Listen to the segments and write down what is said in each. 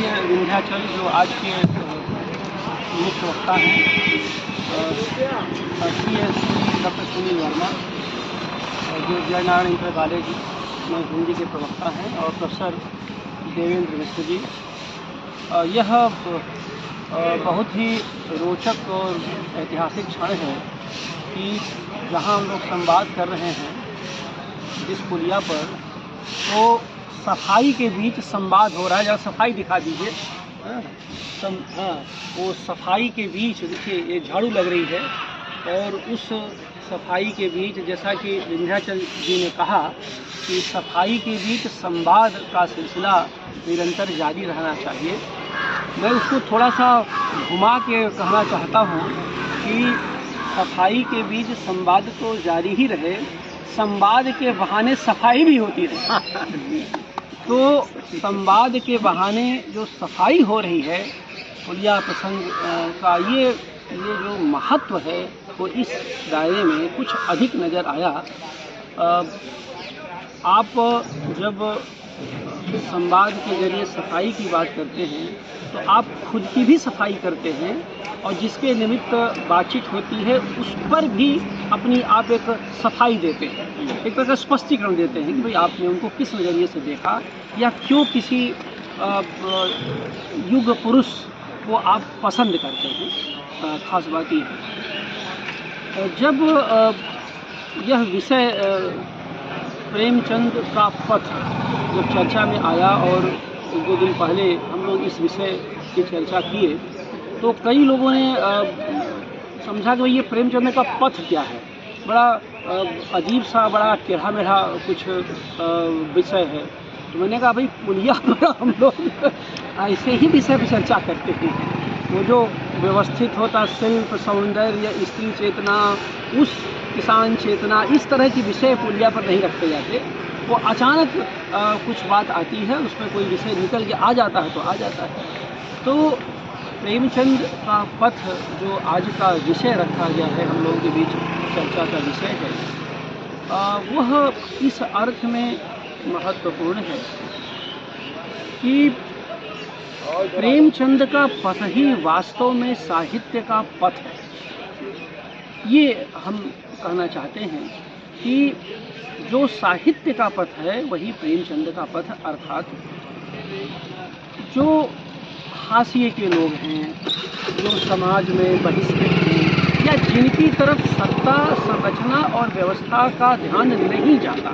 विंध्याचल जो आज के मुख्य वक्ता हैं श्री डॉक्टर सुनील वर्मा, जो जयनारायण इंटर कॉलेज में हिंदी के प्रवक्ता हैं, और प्रोफेसर देवेंद्र मिश्र जी। यह बहुत ही रोचक और ऐतिहासिक क्षण है कि जहां हम लोग संवाद कर रहे हैं जिस पुलिया पर, तो सफाई के बीच संवाद हो रहा है। जरा सफाई दिखा दीजिए। हाँ, वो सफाई के बीच देखिए, ये झाड़ू लग रही है, और उस सफाई के बीच, जैसा कि विंध्याचल जी ने कहा कि सफाई के बीच संवाद का सिलसिला निरंतर जारी रहना चाहिए। मैं उसको थोड़ा सा घुमा के कहना चाहता हूँ कि सफाई के बीच संवाद तो जारी ही रहे, संवाद के बहाने सफाई भी होती रहे। तो संवाद के बहाने जो सफाई हो रही है पुलिया प्रसंग का, ये जो महत्व है वो इस दायरे में कुछ अधिक नज़र आया। आप जब संवाद के जरिए सफाई की बात करते हैं तो आप खुद की भी सफाई करते हैं, और जिसके निमित्त बातचीत होती है उस पर भी अपनी आप एक सफाई देते हैं, एक तरह का स्पष्टीकरण देते हैं कि भाई आपने उनको किस नज़रिए से देखा, या क्यों किसी युग पुरुष को आप पसंद करते हैं। खास बात ये है, जब यह विषय प्रेमचंद का पथ जब चर्चा में आया, और 2 दिन पहले हम लोग इस विषय की चर्चा किए, तो कई लोगों ने समझा कि भाई ये प्रेमचंद का पथ क्या है, बड़ा अजीब सा, बड़ा टेढ़ा मेढ़ा कुछ विषय है। तो मैंने कहा भाई पुलिया पर हम लोग ऐसे ही विषय पर चर्चा करते हैं। वो जो व्यवस्थित होता, शिल्प, सौंदर्य, स्त्री चेतना, उस किसान चेतना, इस तरह की विषय पुलिया पर नहीं रखे जाते। वो अचानक कुछ बात आती है, उसमें कोई विषय निकल के आ जाता है तो आ जाता है। तो प्रेमचंद का पथ जो आज का विषय रखा गया है, हम लोगों के बीच चर्चा का विषय है, वह इस अर्थ में महत्वपूर्ण है कि प्रेमचंद का पथ ही वास्तव में साहित्य का पथ है। ये हम कहना चाहते हैं कि जो साहित्य का पथ है वही प्रेमचंद का पथ, अर्थात जो हाशिए के लोग हैं, जो समाज में बहिष्कृत हैं, या जिनकी तरफ सत्ता, संरचना और व्यवस्था का ध्यान नहीं जाता,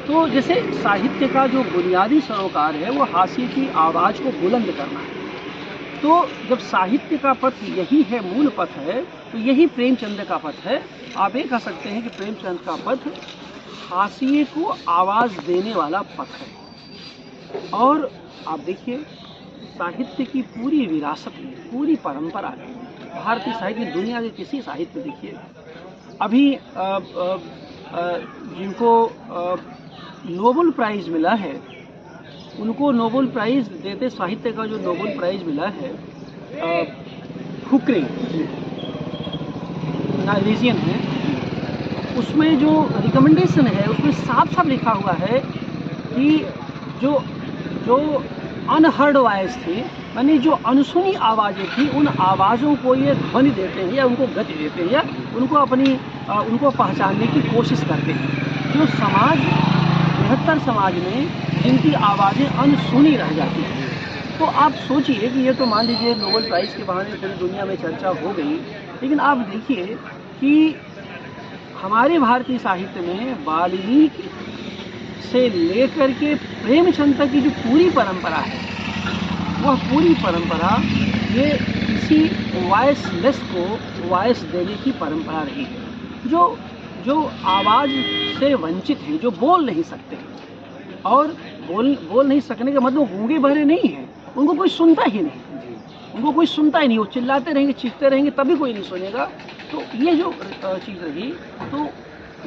तो जैसे साहित्य का जो बुनियादी सरोकार है वो हाशिए की आवाज़ को बुलंद करना है। तो जब साहित्य का पथ यही है, मूल पथ है, तो यही प्रेमचंद का पथ है। आप ये कह सकते हैं कि प्रेमचंद का पथ हाशिए को आवाज़ देने वाला पथ है। और आप देखिए, साहित्य की पूरी विरासत में, पूरी परंपरा है, भारतीय साहित्य, दुनिया के किसी साहित्य में देखिए, अभी जिनको नोबेल प्राइज़ मिला है, उनको नोबेल प्राइज़ देते, साहित्य का जो नोबेल प्राइज़ मिला है, फुकरे नॉर्वेजियन है, उसमें जो रिकमेंडेशन है उसमें साफ साफ लिखा हुआ है कि जो अनहर्ड वॉइस थी, यानी जो अनसुनी आवाज़ें थी, उन आवाज़ों को ये ध्वनि देते हैं, या उनको गति देते हैं, या उनको पहचानने की कोशिश करते हैं। जो समाज, बृहत्तर समाज में जिनकी आवाज़ें अनसुनी रह जाती हैं, तो आप सोचिए कि ये तो मान लीजिए नोबेल प्राइज़ के बहाने पूरी दुनिया में चर्चा हो गई, लेकिन आप देखिए कि हमारे भारतीय साहित्य में वाल्मीकि से लेकर के प्रेमचंद तक की जो पूरी परंपरा है, वह पूरी परंपरा ये किसी वॉइसलेस को वॉइस देने की परंपरा रही है। जो आवाज़ से वंचित हैं, जो बोल नहीं सकते, और बोल नहीं सकने का मतलब गूंगे बहरे नहीं हैं, उनको कोई सुनता ही नहीं, उनको कोई सुनता ही नहीं, वो चिल्लाते रहेंगे, चीखते रहेंगे, तभी कोई नहीं सुनेगा। तो ये जो चीज़ रही, तो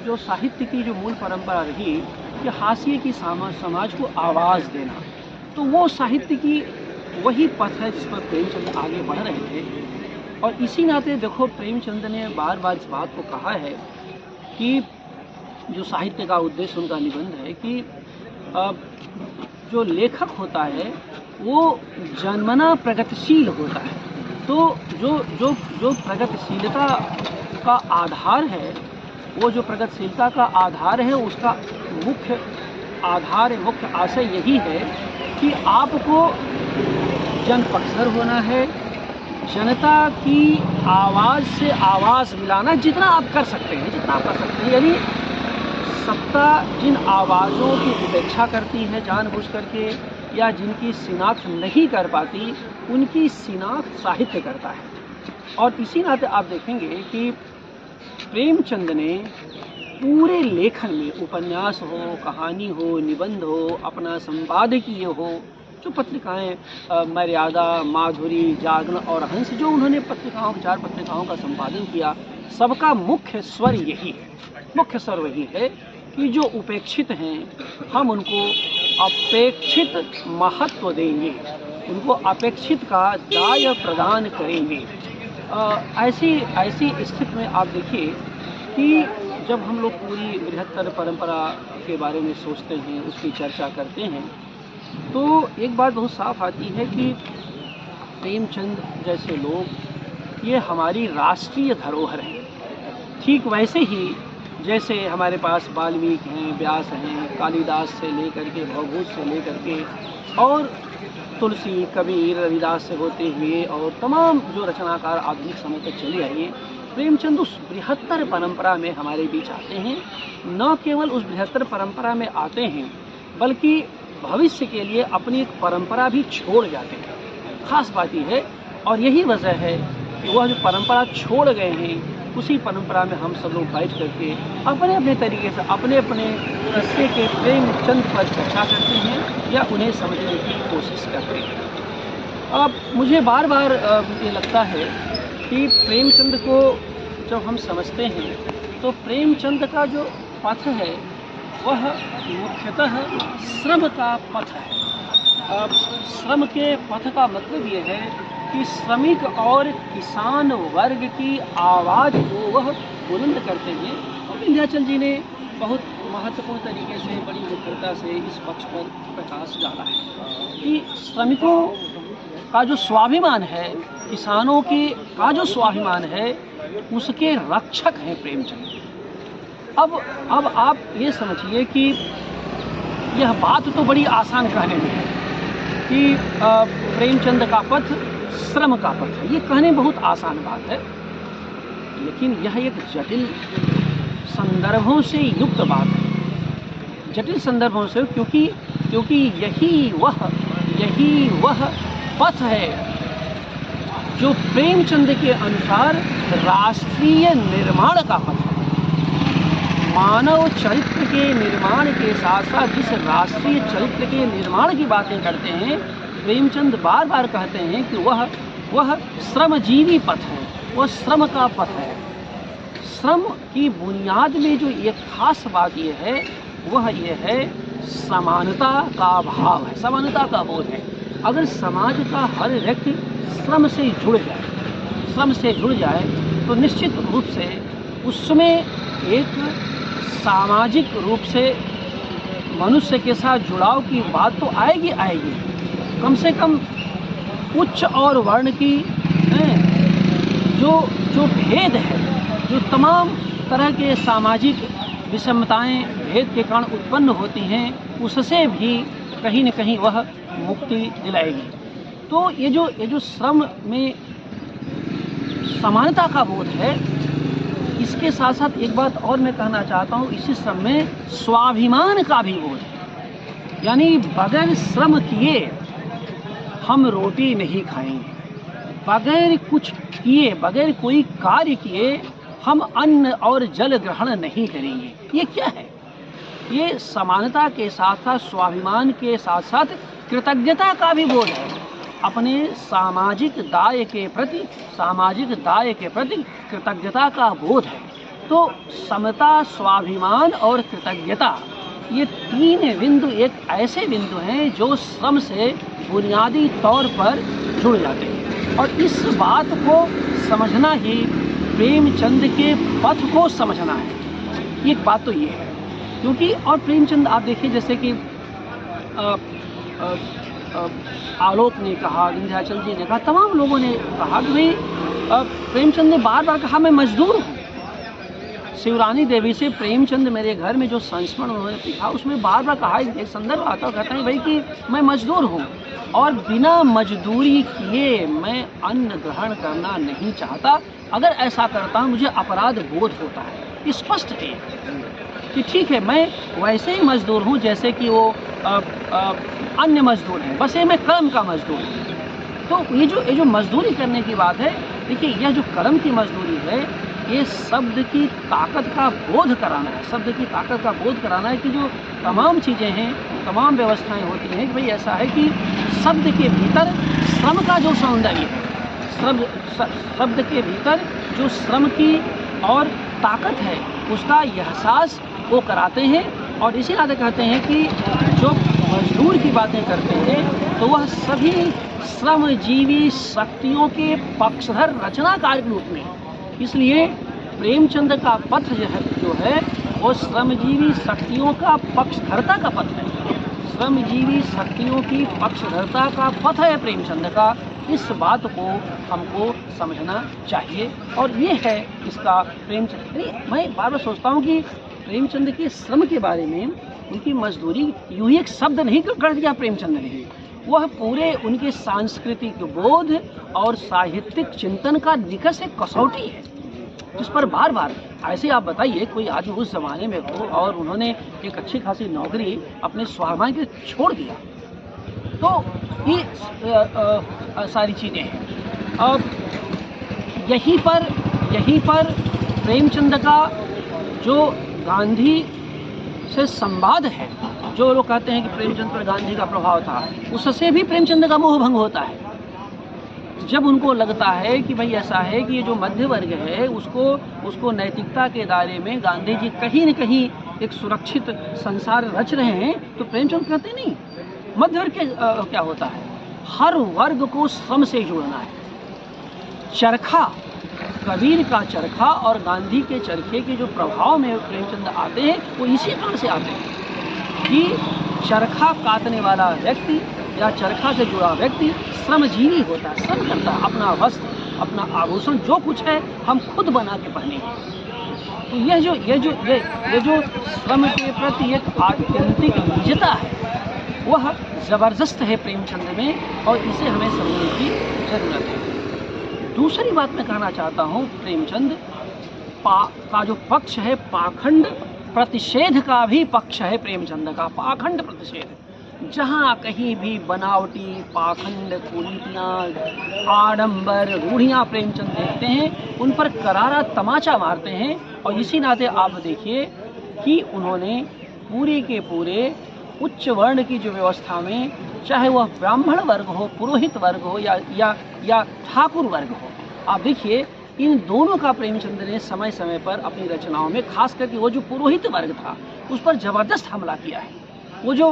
जो साहित्य की जो मूल परंपरा रही कि हाशिए की समाज को आवाज़ देना, तो वो साहित्य की वही पथ है जिस पर प्रेमचंद आगे बढ़ रहे थे। और इसी नाते देखो, प्रेमचंद ने बार बार इस बात को कहा है कि जो साहित्य का उद्देश्य उनका निबंध है कि जो लेखक होता है वो जन्मना प्रगतिशील होता है। तो जो जो जो प्रगतिशीलता का आधार है, वो जो प्रगतिशीलता का आधार है, उसका मुख्य आधार, मुख्य आशय यही है कि आपको जनपक्षधर होना है, जनता की आवाज़ से आवाज़ मिलाना जितना आप कर सकते हैं, जितना आप कर सकते हैं। यानी सत्ता जिन आवाज़ों की उपेक्षा करती है जानबूझ करके, या जिनकी शिनाख्त नहीं कर पाती, उनकी शिनाख्त साहित्य करता है। और इसी नाते आप देखेंगे कि प्रेमचंद ने पूरे लेखन में, उपन्यास हो, कहानी हो, निबंध हो, अपना संपादकीय हो, जो पत्रिकाएं मर्यादा, माधुरी, जागरण और हंस, जो उन्होंने पत्रिकाओं, 4 पत्रिकाओं का संपादन किया, सबका मुख्य स्वर यही है, मुख्य स्वर वही है कि जो उपेक्षित हैं हम उनको अपेक्षित महत्व देंगे, उनको अपेक्षित का दाय प्रदान करेंगे। ऐसी स्थिति में आप देखिए कि जब हम लोग पूरी बृहत्तर परंपरा के बारे में सोचते हैं, उसकी चर्चा करते हैं, तो एक बात बहुत साफ आती है कि प्रेमचंद जैसे लोग ये हमारी राष्ट्रीय धरोहर हैं। ठीक वैसे ही जैसे हमारे पास वाल्मीकि हैं, व्यास हैं, कालिदास से लेकर के, भवभूत से लेकर के, और तुलसी, कबीर, रविदास से होते हुए और तमाम जो रचनाकार आधुनिक समय तक चले आए, प्रेमचंद उस बृहत्तर परंपरा में हमारे बीच आते हैं। न केवल उस बृहत्तर परंपरा में आते हैं, बल्कि भविष्य के लिए अपनी एक परंपरा भी छोड़ जाते हैं। खास बात यह है, और यही वजह है कि वह जो परंपरा छोड़ गए हैं, उसी परंपरा में हम सब लोग बैठ करके अपने अपने तरीके से अपने अपने रस्ते के प्रेमचंद पर चर्चा करते हैं या उन्हें समझने की कोशिश करते हैं। अब मुझे बार बार ये लगता है कि प्रेमचंद को जब हम समझते हैं, तो प्रेमचंद का जो पथ है वह मुख्यतः श्रम का पथ है। अब श्रम के पथ का मतलब ये है कि श्रमिक और किसान वर्ग की आवाज़ को वह बुलंद करते हैं। और विंध्याचल जी ने बहुत महत्वपूर्ण तरीके से, बड़ी निखरता से इस पक्ष पर प्रकाश डाला है कि श्रमिकों का जो स्वाभिमान है, किसानों का जो स्वाभिमान है, उसके रक्षक हैं प्रेमचंद। अब आप ये समझिए कि यह बात तो बड़ी आसान कहने में है कि प्रेमचंद का पथ श्रम का पथ है। ये कहने बहुत आसान बात है, लेकिन यह एक जटिल संदर्भों से युक्त बात है। जटिल संदर्भों से, क्योंकि यही वह पथ है जो प्रेमचंद के अनुसार राष्ट्रीय निर्माण का पथ है। मानव चरित्र के निर्माण के साथ साथ जिस राष्ट्रीय चरित्र के निर्माण की बातें करते हैं, प्रेमचंद बार बार कहते हैं कि वह श्रमजीवी पथ है, वह श्रम का पथ है। श्रम की बुनियाद में जो एक खास बात यह है, वह यह है समानता का भाव है, समानता का बोध है। अगर समाज का हर व्यक्ति श्रम से जुड़ जाए तो निश्चित रूप से उसमें एक सामाजिक रूप से मनुष्य के साथ जुड़ाव की बात तो आएगी। कम से कम उच्च और वर्ण की जो भेद है, जो तमाम तरह के सामाजिक विषमताएं भेद के कारण उत्पन्न होती हैं, उससे भी कहीं न कहीं वह मुक्ति दिलाएगी। तो ये जो श्रम में समानता का बोध है, इसके साथ साथ एक बात और मैं कहना चाहता हूँ, इसी श्रम में स्वाभिमान का भी बोध है। यानी बगैर श्रम किए हम रोटी नहीं खाएंगे, बगैर कुछ किए, बगैर कोई कार्य किए हम अन्न और जल ग्रहण नहीं करेंगे। ये क्या है? ये समानता के साथ साथ, स्वाभिमान के साथ साथ कृतज्ञता का भी बोध है। अपने सामाजिक दाय के प्रति कृतज्ञता का बोध है। तो समता, स्वाभिमान और कृतज्ञता, ये 3 बिंदु एक ऐसे बिंदु हैं जो श्रम से बुनियादी तौर पर जुड़ जाते हैं। और इस बात को समझना ही प्रेमचंद के पथ को समझना है। एक बात तो ये है, क्योंकि और प्रेमचंद आप देखिए, जैसे कि आलोक ने कहा, विंध्याचल जी ने कहा, तमाम लोगों ने कहा कि भाई प्रेमचंद ने बार बार कहा मैं मजदूर हूँ। शिवरानी देवी से प्रेमचंद मेरे घर में जो संस्मरण उन्होंने लिखा उसमें बार बार कहा, एक संदर्भ आता कहते हैं भाई कि मैं मजदूर हूँ और बिना मजदूरी किए मैं अन्न ग्रहण करना नहीं चाहता। अगर ऐसा करता हूँ मुझे अपराध बोध होता है। स्पष्ट है कि ठीक है मैं वैसे ही मजदूर हूँ जैसे कि वो अन्य मजदूर हैं, बस ये मैं कर्म का मजदूर हूँ। तो ये जो मजदूरी करने की बात है, देखिए यह जो कर्म की मजदूरी है ये शब्द की ताकत का बोध कराना है। शब्द की ताकत का बोध कराना है कि जो तमाम चीज़ें हैं, तमाम व्यवस्थाएं होती हैं कि भाई ऐसा है कि शब्द के भीतर श्रम का जो सौंदर्य है, शब्द के भीतर जो श्रम की और ताकत है उसका एहसास वो कराते हैं। और इसी नाते कहते हैं कि जो मजदूर की बातें करते हैं तो वह सभी श्रमजीवी शक्तियों के पक्षधर रचनाकार के रूप में। इसलिए प्रेमचंद का पथ जो है वो श्रमजीवी शक्तियों का पक्षधरता का पथ है। श्रमजीवी शक्तियों की पक्षधरता का पथ है प्रेमचंद का। इस बात को हमको समझना चाहिए और ये है इसका प्रेमचंद। मैं बार बार सोचता हूँ कि प्रेमचंद के श्रम के बारे में, उनकी मजदूरी यूँ ही एक शब्द नहीं कर दिया प्रेमचंद ने, वह पूरे उनके सांस्कृतिक बोध और साहित्यिक चिंतन का निकष एक कसौटी है जिस पर बार बार ऐसे आप बताइए कोई आदमी उस जमाने में हो और उन्होंने एक अच्छी खासी नौकरी अपने स्वाभिमान के छोड़ दिया, तो ये सारी चीज़ें हैं। अब यहीं पर प्रेमचंद का जो गांधी से संवाद है, जो लोग कहते हैं कि प्रेमचंद पर गांधी का प्रभाव था, उससे भी प्रेमचंद का मोह भंग होता है। जब उनको लगता है कि भाई ऐसा है कि ये जो मध्य वर्ग है उसको नैतिकता के दायरे में गांधी जी कहीं न कहीं एक सुरक्षित संसार रच रहे हैं, तो प्रेमचंद कहते नहीं, मध्य वर्ग क्या होता है, हर वर्ग को श्रम से जोड़ना है। चरखा, कबीर का चरखा और गांधी के चरखे के जो प्रभाव में प्रेमचंद आते हैं वो इसी तरह से आते हैं कि चरखा काटने वाला व्यक्ति या चरखा से जुड़ा व्यक्ति श्रमजीवी होता है, श्रम करता है। अपना वस्त्र, अपना आभूषण जो कुछ है हम खुद बना के पहनेंगे। तो ये जो श्रम के प्रति एक आत्यंतिक निजता है वह जबरदस्त है प्रेमचंद में और इसे हमें समझने की जरूरत है। दूसरी बात मैं कहना चाहता हूँ, प्रेमचंद का जो पक्ष है पाखंड प्रतिषेध का भी पक्ष है प्रेमचंद का। पाखंड प्रतिषेध, जहाँ कहीं भी बनावटी पाखंड कुरीतियाँ आडंबर रूढ़ियाँ प्रेमचंद देखते हैं उन पर करारा तमाचा मारते हैं। और इसी नाते आप देखिए कि उन्होंने पूरे के पूरे उच्च वर्ण की जो व्यवस्था में, चाहे वह ब्राह्मण वर्ग हो, पुरोहित वर्ग हो या ठाकुर वर्ग हो, आप देखिए इन दोनों का प्रेमचंद ने समय समय पर अपनी रचनाओं में, खास करके वो जो पुरोहित वर्ग था उस पर जबरदस्त हमला किया है। वो जो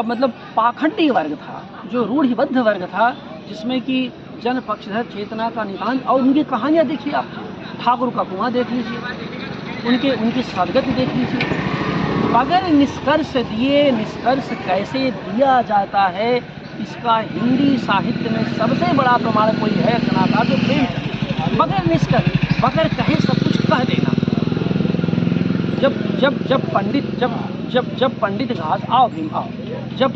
मतलब पाखंडी वर्ग था, जो रूढ़िबद्ध वर्ग था, जिसमें कि जन पक्षधर चेतना का नितांत। और उनकी कहानियाँ देखिए आप, ठाकुर का कुआं देख लीजिए, उनकी सदगति देख लीजिए। अगर निष्कर्ष कैसे दिया जाता है, इसका हिंदी साहित्य में सबसे बड़ा प्रमाण कोई है रचनाकार तो प्रेमचंद। बगैर कहे सब कुछ कह देना। जब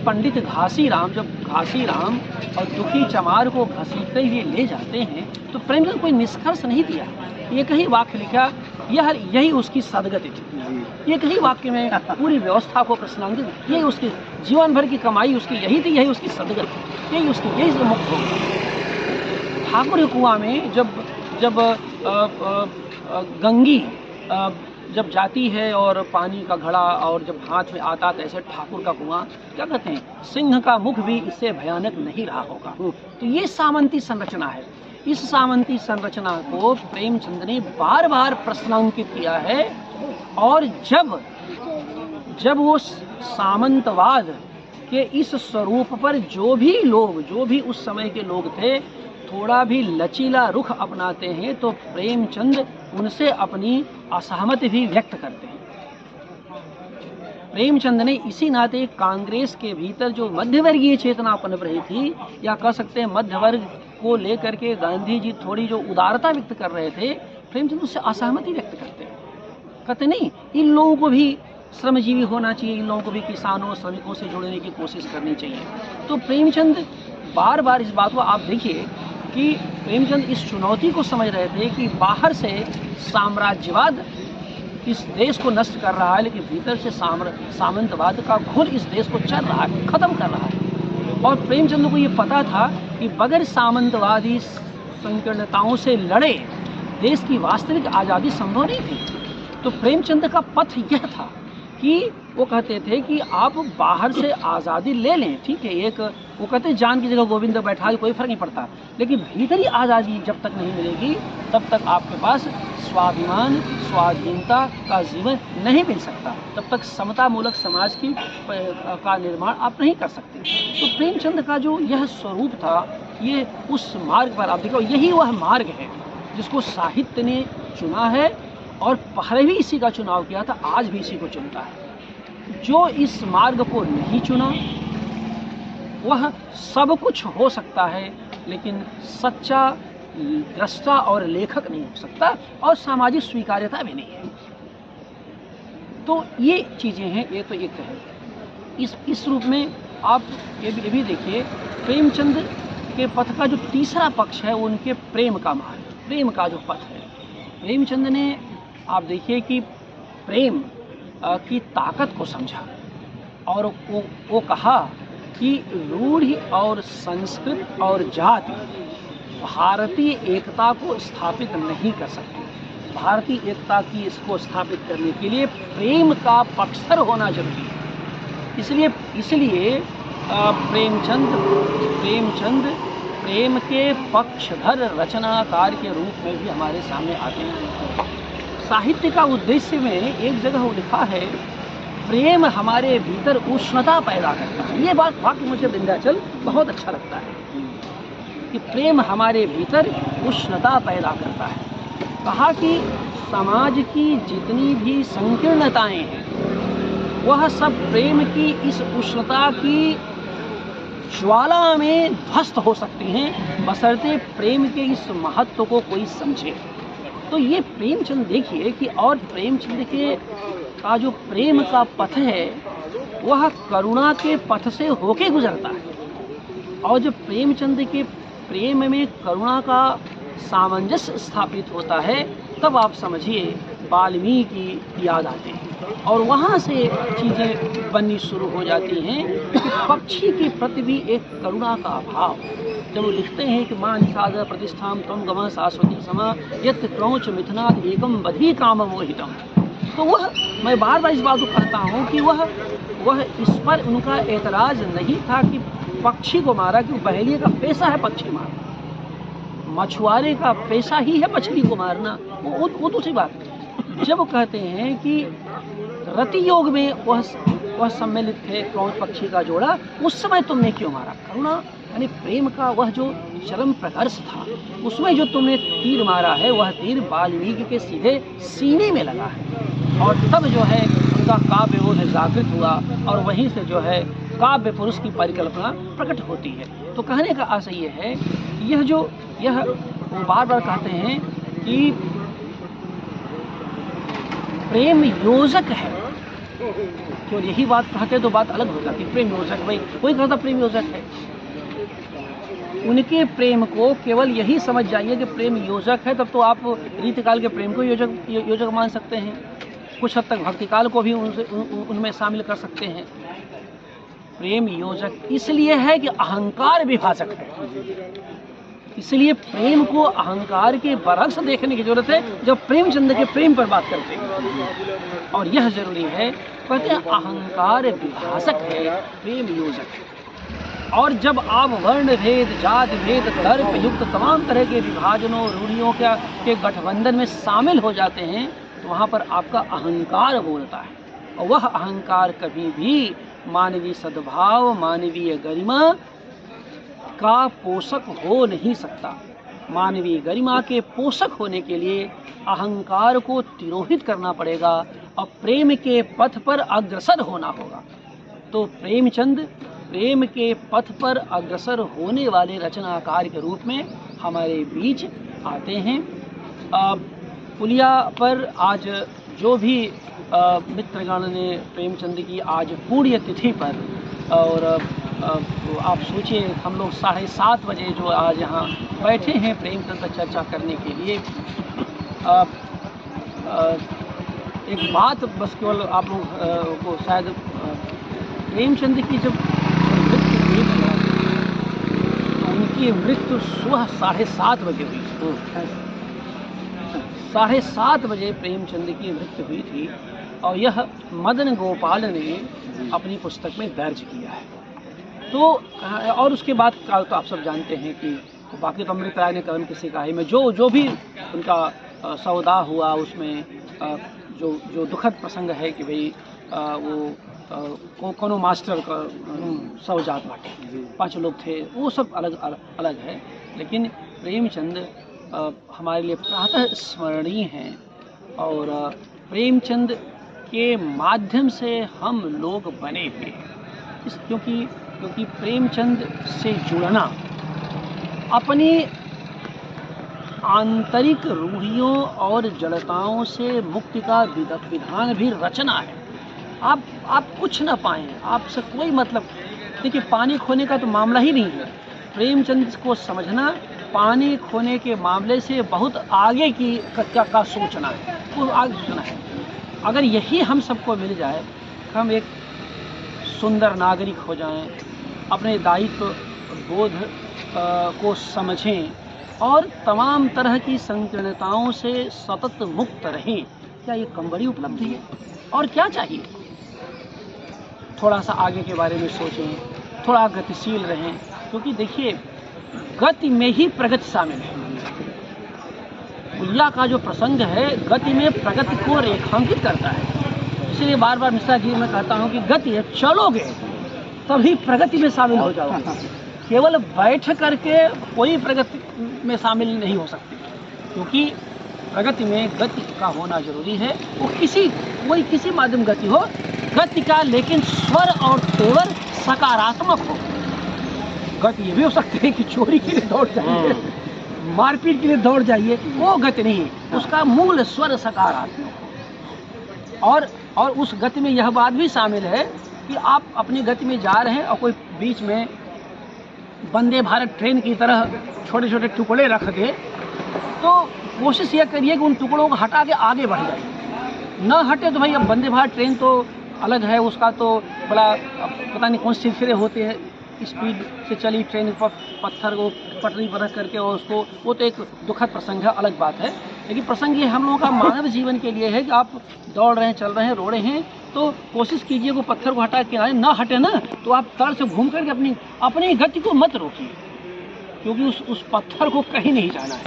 पंडित घासी राम और दुखी चमार को घसीटते हुए ले जाते हैं तो प्रेमचंद कोई निष्कर्ष नहीं दिया, एक ही वाक्य लिखा, यही उसकी सदगति थी। एक ही वाक्य में पूरी व्यवस्था को प्रश्नांकित, यही उसकी जीवन भर की कमाई उसकी यही थी, यही उसकी सदगति, यही मुक्त हो गया। ठाकुर कुआं में जब गंगी जब जाती है और पानी का घड़ा और जब हाथ में आता तो ऐसे ठाकुर का कुआं, क्या कहते हैं, सिंह का मुख भी इससे भयानक नहीं रहा होगा। तो ये सामंती संरचना है। इस सामंती संरचना को प्रेमचंद ने बार बार प्रश्नांकित किया है। और जब वो सामंतवाद के इस स्वरूप पर जो भी उस समय के लोग थे थोड़ा भी लचीला रुख अपनाते हैं तो प्रेमचंद उनसे अपनी असहमति भी व्यक्त करते हैं। प्रेमचंद ने इसी नाते कांग्रेस के भीतर जो मध्यवर्गीय चेतना पनप रही थी, या कह सकते हैं मध्य वर्ग को लेकर के गांधी जी थोड़ी जो उदारता व्यक्त कर रहे थे, प्रेमचंद उससे असहमति व्यक्त करते हैं। कहते नहीं, इन लोगों को भी श्रमजीवी होना चाहिए, इन लोगों को भी किसानों श्रमिकों से जोड़ने की कोशिश करनी चाहिए। तो प्रेमचंद बार बार इस बात को आप देखिए कि प्रेमचंद इस चुनौती को समझ रहे थे कि बाहर से साम्राज्यवाद इस देश को नष्ट कर रहा है, लेकिन भीतर से सामंतवाद का घोल इस देश को चल रहा है, खत्म कर रहा है। और प्रेमचंद को ये पता था कि बगैर सामंतवादी संकीर्णताओं से लड़े देश की वास्तविक आज़ादी संभव नहीं थी। तो प्रेमचंद का पथ यह था कि वो कहते थे कि आप बाहर से आज़ादी ले लें, ठीक है, एक वो कहते हैं जान की जगह गोविंद बैठा, कोई फर्क नहीं पड़ता, लेकिन भीतरी आज़ादी जब तक नहीं मिलेगी तब तक आपके पास स्वाभिमान स्वाधीनता का जीवन नहीं मिल सकता, तब तक समतामूलक समाज की का निर्माण आप नहीं कर सकते। तो प्रेमचंद का जो यह स्वरूप था, ये उस मार्ग पर आप देखो, यही वह मार्ग है जिसको साहित्य ने चुना है, और पहले भी इसी का चुनाव किया था, आज भी इसी को चुनता है। जो इस मार्ग को नहीं चुना वह सब कुछ हो सकता है, लेकिन सच्चा दृष्टा और लेखक नहीं हो सकता, और सामाजिक स्वीकार्यता भी नहीं है। तो ये चीज़ें हैं, ये तो एक है। इस रूप में आप ये भी देखिए, प्रेमचंद के पथ का जो तीसरा पक्ष है, उनके प्रेम का मार्ग, प्रेम का जो पथ है। प्रेमचंद ने आप देखिए कि प्रेम की ताकत को समझा, और वो कहा कि रूढ़ि और संस्कृत और जाति भारतीय एकता को स्थापित नहीं कर सकती। भारतीय एकता की इसको स्थापित करने के लिए प्रेम का पक्षधर होना जरूरी है। इसलिए प्रेमचंद प्रेम के पक्षधर रचनाकार के रूप में भी हमारे सामने आते हैं। साहित्य का उद्देश्य में एक जगह लिखा है, प्रेम हमारे भीतर उष्णता पैदा करता है। ये बात वाक्य मुझे विंध्याचल बहुत अच्छा लगता है कि प्रेम हमारे भीतर उष्णता पैदा करता है। कहा कि समाज की जितनी भी संकीर्णताएं हैं वह सब प्रेम की इस उष्णता की ज्वाला में ध्वस्त हो सकती हैं, बशर्ते प्रेम के इस महत्व को कोई समझे। तो ये प्रेमचंद देखिए कि, और प्रेमचंद के का जो प्रेम का पथ है वह करुणा के पथ से होके गुजरता है, और जब प्रेमचंद के प्रेम में करुणा का सामंजस्य स्थापित होता है, तब आप समझिए वाल्मीकि की याद आते हैं, और वहाँ से चीज़ें बननी शुरू हो जाती हैं कि पक्षी के प्रति भी एक करुणा का अभाव। जब वो लिखते हैं कि मां निषाद प्रतिष्ठाम त्वं गमः शाश्वती समा यत् क्रौच मिथुनाद एकम बधी काम मोहितम। तो वह, मैं बार बार इस बात को कहता हूँ कि वह इस पर उनका एतराज़ नहीं था कि पक्षी को मारा, कि बहेलिए का पेशा है पक्षी मारना, मछुआरे का पेशा ही है मछली को मारना, वो दूसरी बात। जब वो कहते हैं कि रति योग में वह सम्मिलित थे क्रौच पक्षी का जोड़ा, उस समय तुमने क्यों मारा? करुणा यानी प्रेम का वह जो चरम प्रकर्ष था, उसमें जो तुमने तीर मारा है वह तीर वाल्मीकि के सीधे सीने में लगा है, और तब जो है उनका काव्य बोध जागृत हुआ, और वहीं से जो है काव्य पुरुष की परिकल्पना प्रकट होती है। तो कहने का आशय ये है, यह बार बार कहते हैं कि प्रेम योजक है। तो यही बात कहते तो बात अलग हो जाती, प्रेम योजक, भाई कोई कहता प्रेम योजक है, उनके प्रेम को केवल यही समझ जाइए कि प्रेम योजक है, तब तो आप रीतिकाल के प्रेम को योजक मान सकते हैं, कुछ हद तक भक्तिकाल को भी उनमें शामिल कर सकते हैं। प्रेम योजक इसलिए है कि अहंकार विभाजक है, इसलिए प्रेम को अहंकार के बरख से देखने की जरूरत है जब प्रेमचंद के प्रेम पर बात करते हैं, और यह जरूरी है। कहते हैं अहंकार विभाजक है, प्रेम योजक है। और जब आप वर्ण भेद, जात भेद, दर्प युक्त तमाम तरह के विभाजनों, रूढ़ियों के गठबंधन में शामिल हो जाते हैं, तो वहाँ पर आपका अहंकार बोलता है, और वह अहंकार कभी भी मानवीय सद्भाव, मानवीय गरिमा का पोषक हो नहीं सकता। मानवीय गरिमा के पोषक होने के लिए अहंकार को तिरोहित करना पड़ेगा, और प्रेम के पथ पर अग्रसर होना होगा। तो प्रेमचंद प्रेम के पथ पर अग्रसर होने वाले रचनाकार के रूप में हमारे बीच आते हैं। पुलिया पर आज जो भी मित्रगण ने प्रेमचंद की आज पुण्य तिथि पर, और आप सोचिए हम लोग 7:30 बजे जो आज यहाँ बैठे हैं प्रेमचंद पर चर्चा करने के लिए। एक बात बस केवल आप लोग को शायद, प्रेमचंद की जब मृत्यु हुई उनकी मृत्यु सुबह 7:30 बजे हुई। 7:30 बजे प्रेमचंद की मृत्यु हुई थी और यह मदन गोपाल ने अपनी पुस्तक में दर्ज किया है। तो और उसके बाद का तो आप सब जानते हैं कि बाकी तो अमृत राय ने कदम की सिकाई में जो भी उनका सौदा हुआ, उसमें जो दुखद प्रसंग है कि भाई वो कोनो मास्टर का सौजात बाटे, 5 लोग थे, वो सब अलग है। लेकिन प्रेमचंद हमारे लिए प्रातः स्मरणीय हैं और प्रेमचंद के माध्यम से हम लोग बने हुए हैं। क्योंकि प्रेमचंद से जुड़ना अपनी आंतरिक रूढ़ियों और जड़ताओं से मुक्ति का विधान भी रचना है। आप कुछ ना पाएं, आपसे कोई मतलब देखिए, पानी खोने का तो मामला ही नहीं है। प्रेमचंद को समझना पानी खोने के मामले से बहुत आगे की का सोचना है, वो आगे सोचना है। अगर यही हम सबको मिल जाए, हम एक सुंदर नागरिक हो जाएं, अपने दायित्व बोध को समझें और तमाम तरह की संकीर्णताओं से सतत मुक्त रहें, क्या ये कम बड़ी उपलब्धि है? और क्या चाहिए? थोड़ा सा आगे के बारे में सोचें, थोड़ा गतिशील रहें, क्योंकि देखिए गति में ही प्रगति शामिल है। पुलिया का जो प्रसंग है गति में प्रगति को रेखांकित करता है। इसलिए बार बार मिश्रा जी मैं कहता हूँ कि गति है, चलोगे तभी प्रगति में शामिल हो जाओगे। केवल बैठ करके कोई प्रगति में शामिल नहीं हो सकती, क्योंकि प्रगति में गति का होना जरूरी है। वो किसी माध्यम गति हो, गति का लेकिन स्वर और तेवर सकारात्मक हो। गति ये भी हो सकती है कि चोरी के लिए दौड़ जाइए, मारपीट के लिए दौड़ जाइए, वो गति नहीं, उसका मूल स्वर सकारात्मक हो। और उस गति में यह बात भी शामिल है कि आप अपनी गति में जा रहे हैं और कोई बीच में वंदे भारत ट्रेन की तरह छोटे छोटे टुकड़े रख दे, तो कोशिश यह करिए कि उन टुकड़ों को हटा के आगे बढ़ जाइए। न हटे तो भाई अब वंदे भारत ट्रेन तो अलग है, उसका तो बड़ा पता नहीं कौन से सिरे होते हैं, स्पीड से चली ट्रेन पर पत्थर को पटरी पर रख करके, और उसको वो तो एक दुखद प्रसंग है, अलग बात है। लेकिन प्रसंग ये हम लोगों का मानव जीवन के लिए है कि आप दौड़ रहे हैं, चल रहे हैं, रो रहे हैं, तो कोशिश कीजिए वो पत्थर को हटा के आए, ना हटे ना तो आप तड़ से घूम करके अपनी गति को मत रोकिए, क्योंकि उस पत्थर को कहीं नहीं जाना है,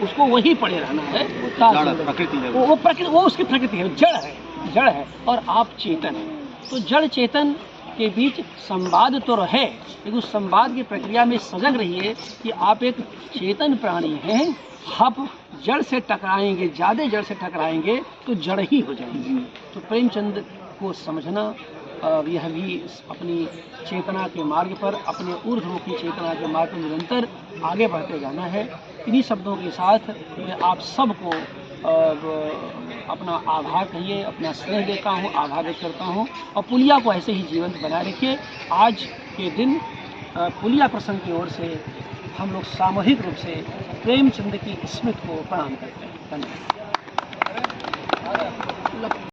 उसको वही पड़े रहना है। वो उसकी प्रकृति है, जड़ है और आप चेतन है। तो जड़ चेतन के बीच संवाद तो रहे, लेकिन उस संवाद की प्रक्रिया में सजग रहिए कि आप एक चेतन प्राणी हैं। आप जड़ से टकराएंगे, ज़्यादा जड़ से टकराएंगे तो जड़ ही हो जाएंगे। तो प्रेमचंद को समझना, यह भी अपनी चेतना के मार्ग पर, अपने ऊर्ध्वमुखी चेतना के मार्ग पर निरंतर आगे बढ़ते जाना है। इन्हीं शब्दों के साथ मैं आप सबको अपना आभार कहिए, अपना स्नेह देता हूँ, आभार व्यक्त करता हूँ, और पुलिया को ऐसे ही जीवंत बनाए रखिए। आज के दिन पुलिया प्रसंग की ओर से हम लोग सामूहिक रूप से प्रेमचंद की स्मृति को प्रणाम करते हैं। धन्यवाद।